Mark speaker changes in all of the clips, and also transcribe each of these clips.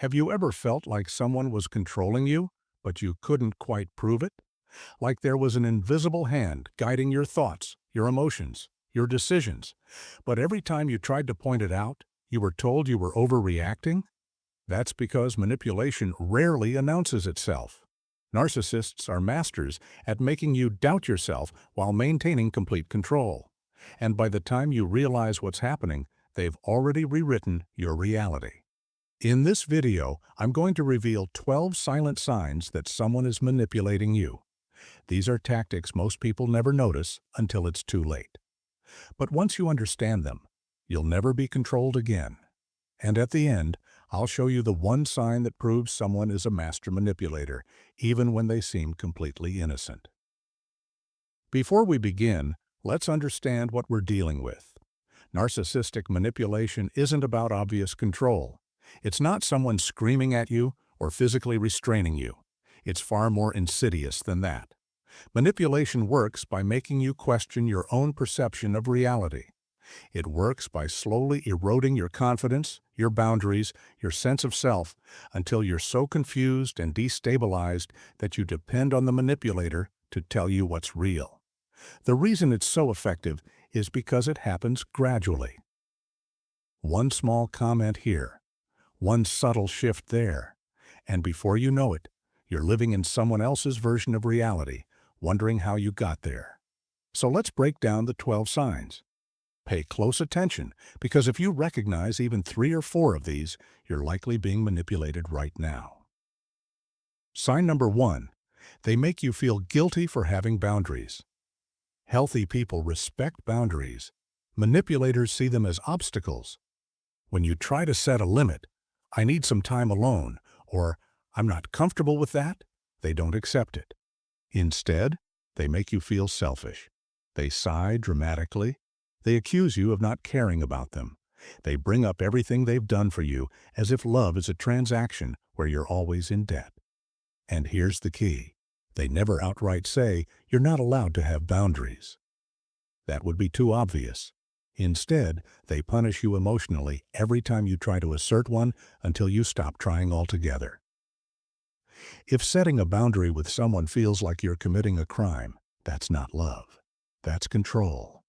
Speaker 1: Have you ever felt like someone was controlling you, but you couldn't quite prove it? Like there was an invisible hand guiding your thoughts, your emotions, your decisions, but every time you tried to point it out, you were told you were overreacting? That's because manipulation rarely announces itself. Narcissists are masters at making you doubt yourself while maintaining complete control. And by the time you realize what's happening, they've already rewritten your reality. In this video, I'm going to reveal 12 silent signs that someone is manipulating you. These are tactics most people never notice until it's too late. But once you understand them, you'll never be controlled again. And at the end, I'll show you the one sign that proves someone is a master manipulator, even when they seem completely innocent. Before we begin, let's understand what we're dealing with. Narcissistic manipulation isn't about obvious control. It's not someone screaming at you or physically restraining you. It's far more insidious than that. Manipulation works by making you question your own perception of reality. It works by slowly eroding your confidence, your boundaries, your sense of self, until you're so confused and destabilized that you depend on the manipulator to tell you what's real. The reason it's so effective is because it happens gradually. One small comment here, one subtle shift there, and before you know it, you're living in someone else's version of reality, wondering how you got there. So let's break down the 12 signs. Pay close attention, because if you recognize even 3 or 4 of these, you're likely being manipulated right now. Sign number 1. They make you feel guilty for having boundaries. Healthy people respect boundaries. Manipulators see them as obstacles. When you try to set a limit, "I need some time alone," or "I'm not comfortable with that," they don't accept it. Instead, they make you feel selfish. They sigh dramatically. They accuse you of not caring about them. They bring up everything they've done for you as if love is a transaction where you're always in debt. And here's the key. They never outright say you're not allowed to have boundaries. That would be too obvious. Instead, they punish you emotionally every time you try to assert one until you stop trying altogether. If setting a boundary with someone feels like you're committing a crime, that's not love. That's control.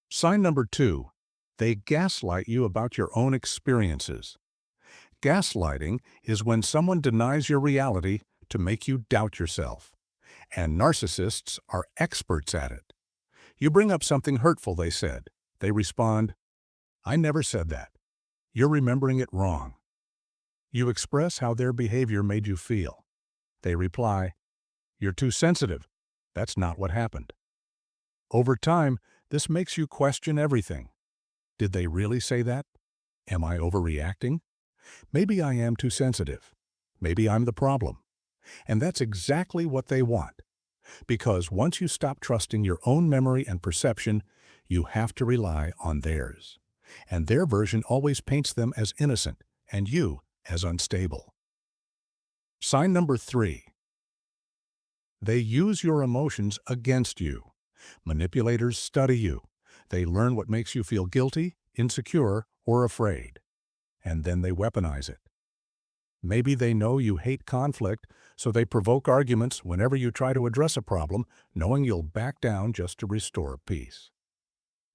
Speaker 1: Sign number 2. They gaslight you about your own experiences. Gaslighting is when someone denies your reality to make you doubt yourself. And narcissists are experts at it. You bring up something hurtful they said. They respond, "I never said that. You're remembering it wrong." You express how their behavior made you feel. They reply, "You're too sensitive. That's not what happened." Over time, this makes you question everything. Did they really say that? Am I overreacting? Maybe I am too sensitive. Maybe I'm the problem. And that's exactly what they want. Because once you stop trusting your own memory and perception, you have to rely on theirs. And their version always paints them as innocent and you as unstable. Sign number 3. They use your emotions against you. Manipulators study you. They learn what makes you feel guilty, insecure, or afraid. And then they weaponize it. Maybe they know you hate conflict, so they provoke arguments whenever you try to address a problem, knowing you'll back down just to restore peace.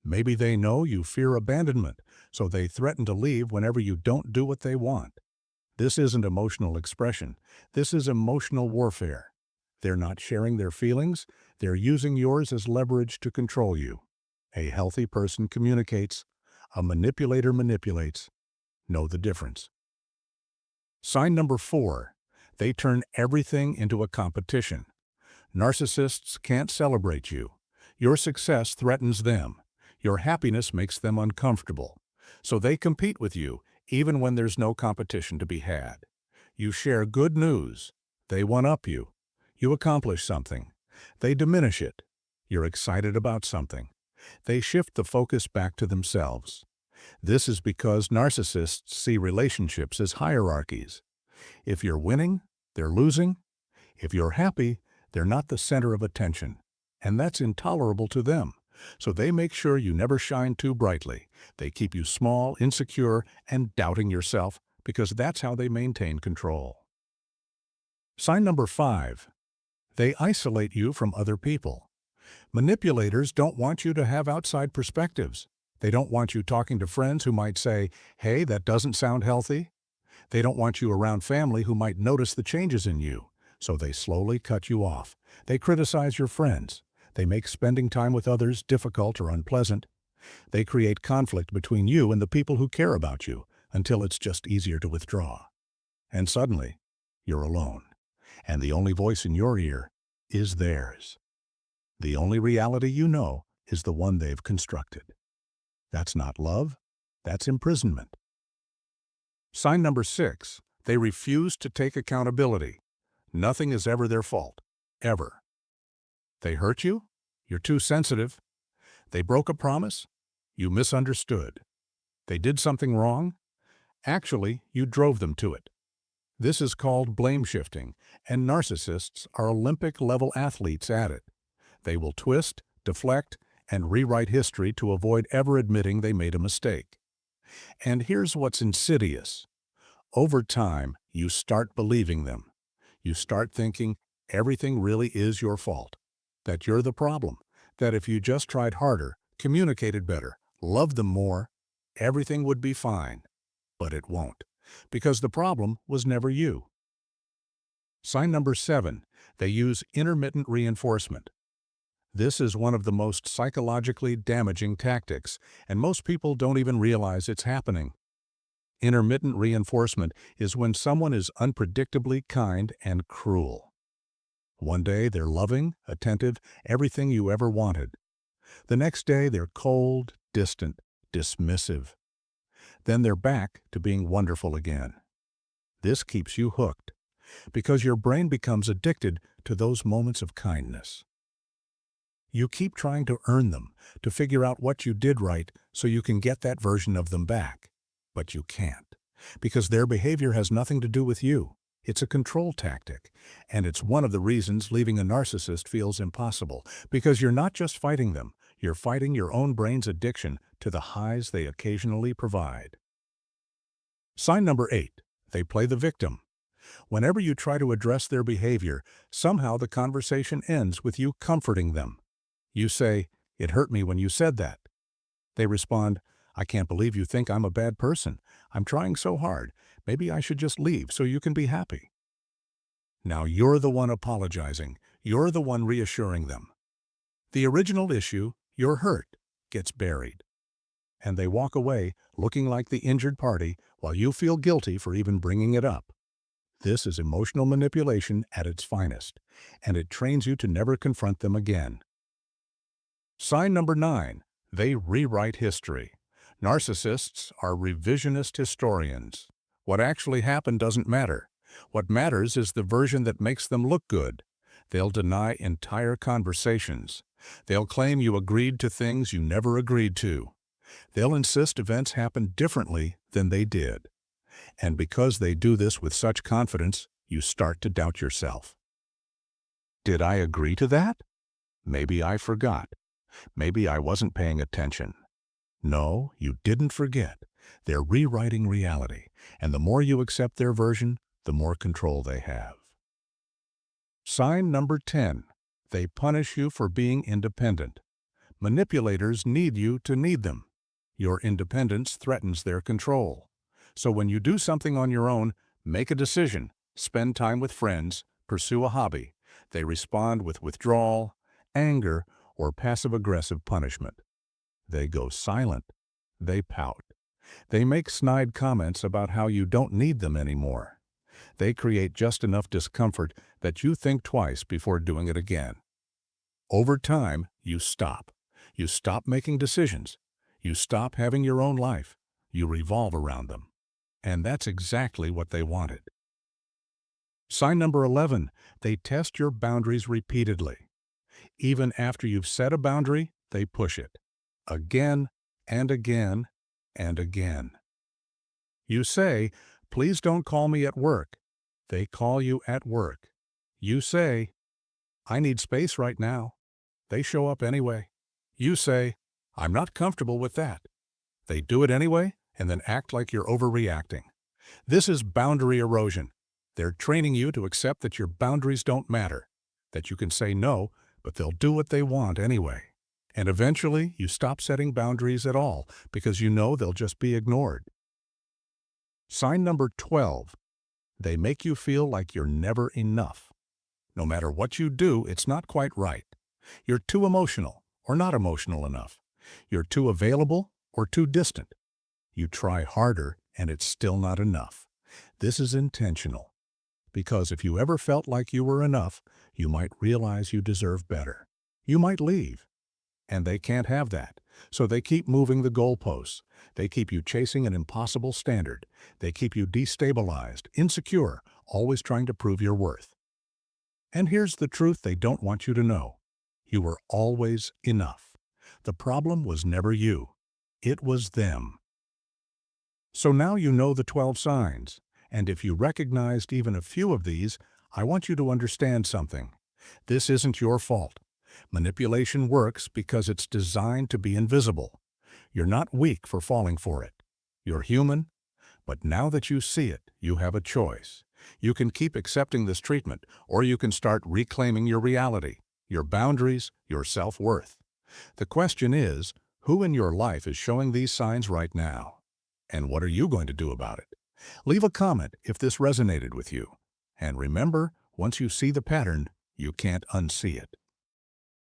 Speaker 1: Maybe they know you fear abandonment, so they threaten to leave whenever you don't do what they want. This isn't emotional expression. This is emotional warfare. They're not sharing their feelings. They're using yours as leverage to control you. A healthy person communicates. A manipulator manipulates. Know the difference. Sign number 4. They turn everything into a competition. Narcissists can't celebrate you. Your success threatens them. Your happiness makes them uncomfortable. So they compete with you, even when there's no competition to be had. You share good news. They one-up you. You accomplish something. They diminish it. You're excited about something. They shift the focus back to themselves. This is because narcissists see relationships as hierarchies. If you're winning, they're losing. If you're happy, they're not the center of attention. And that's intolerable to them. So they make sure you never shine too brightly. They keep you small, insecure, and doubting yourself because that's how they maintain control. Sign number 5. They isolate you from other people. Manipulators don't want you to have outside perspectives. They don't want you talking to friends who might say, "Hey, that doesn't sound healthy." They don't want you around family who might notice the changes in you, so they slowly cut you off. They criticize your friends. They make spending time with others difficult or unpleasant. They create conflict between you and the people who care about you until it's just easier to withdraw. And suddenly, you're alone. And the only voice in your ear is theirs. The only reality you know is the one they've constructed. That's not love. That's imprisonment. Sign number 6. They refuse to take accountability. Nothing is ever their fault. Ever. They hurt you? You're too sensitive. They broke a promise? You misunderstood. They did something wrong? Actually, you drove them to it. This is called blame shifting, and narcissists are Olympic-level athletes at it. They will twist, deflect, and rewrite history to avoid ever admitting they made a mistake. And here's what's insidious. Over time, you start believing them. You start thinking everything really is your fault, that you're the problem, that if you just tried harder, communicated better, loved them more, everything would be fine. But it won't, because the problem was never you. Sign number 7. They use intermittent reinforcement. This is one of the most psychologically damaging tactics, and most people don't even realize it's happening. Intermittent reinforcement is when someone is unpredictably kind and cruel. One day they're loving, attentive, everything you ever wanted. The next day they're cold, distant, dismissive. Then they're back to being wonderful again. This keeps you hooked, because your brain becomes addicted to those moments of kindness. You keep trying to earn them, to figure out what you did right so you can get that version of them back. But you can't, because their behavior has nothing to do with you. It's a control tactic, and it's one of the reasons leaving a narcissist feels impossible, because you're not just fighting them, you're fighting your own brain's addiction to the highs they occasionally provide. Sign number 8. They play the victim. Whenever you try to address their behavior, somehow the conversation ends with you comforting them. You say, "It hurt me when you said that." They respond, "I can't believe you think I'm a bad person. I'm trying so hard. Maybe I should just leave so you can be happy." Now you're the one apologizing. You're the one reassuring them. The original issue, your hurt, gets buried. And they walk away looking like the injured party while you feel guilty for even bringing it up. This is emotional manipulation at its finest, and it trains you to never confront them again. Sign number 9. They rewrite history. Narcissists are revisionist historians. What actually happened doesn't matter. What matters is the version that makes them look good. They'll deny entire conversations. They'll claim you agreed to things you never agreed to. They'll insist events happened differently than they did. And because they do this with such confidence, you start to doubt yourself. Did I agree to that? Maybe I forgot. Maybe I wasn't paying attention. No, you didn't forget. They're rewriting reality, and the more you accept their version, the more control they have. Sign number 10. They punish you for being independent. Manipulators need you to need them. Your independence threatens their control. So when you do something on your own, make a decision, spend time with friends, pursue a hobby, they respond with withdrawal, anger, or passive-aggressive punishment. They go silent. They pout. They make snide comments about how you don't need them anymore. They create just enough discomfort that you think twice before doing it again. Over time, you stop. You stop making decisions. You stop having your own life. You revolve around them. And that's exactly what they wanted. Sign number 11. They test your boundaries repeatedly. Even after you've set a boundary, they push it. Again and again and again. You say, "Please don't call me at work." They call you at work. You say, "I need space right now." They show up anyway. You say, "I'm not comfortable with that." They do it anyway and then act like you're overreacting. This is boundary erosion. They're training you to accept that your boundaries don't matter, that you can say no, but they'll do what they want anyway. And eventually, you stop setting boundaries at all because you know they'll just be ignored. Sign number 12. They make you feel like you're never enough. No matter what you do, it's not quite right. You're too emotional or not emotional enough. You're too available or too distant. You try harder and it's still not enough. This is intentional. Because if you ever felt like you were enough, you might realize you deserve better. You might leave. And they can't have that. So they keep moving the goalposts. They keep you chasing an impossible standard. They keep you destabilized, insecure, always trying to prove your worth. And here's the truth they don't want you to know. You were always enough. The problem was never you. It was them. So now you know the 12 signs. And if you recognized even a few of these, I want you to understand something. This isn't your fault. Manipulation works because it's designed to be invisible. You're not weak for falling for it. You're human, but now that you see it, you have a choice. You can keep accepting this treatment, or you can start reclaiming your reality, your boundaries, your self-worth. The question is, who in your life is showing these signs right now? And what are you going to do about it? Leave a comment if this resonated with you. And remember, once you see the pattern, you can't unsee it.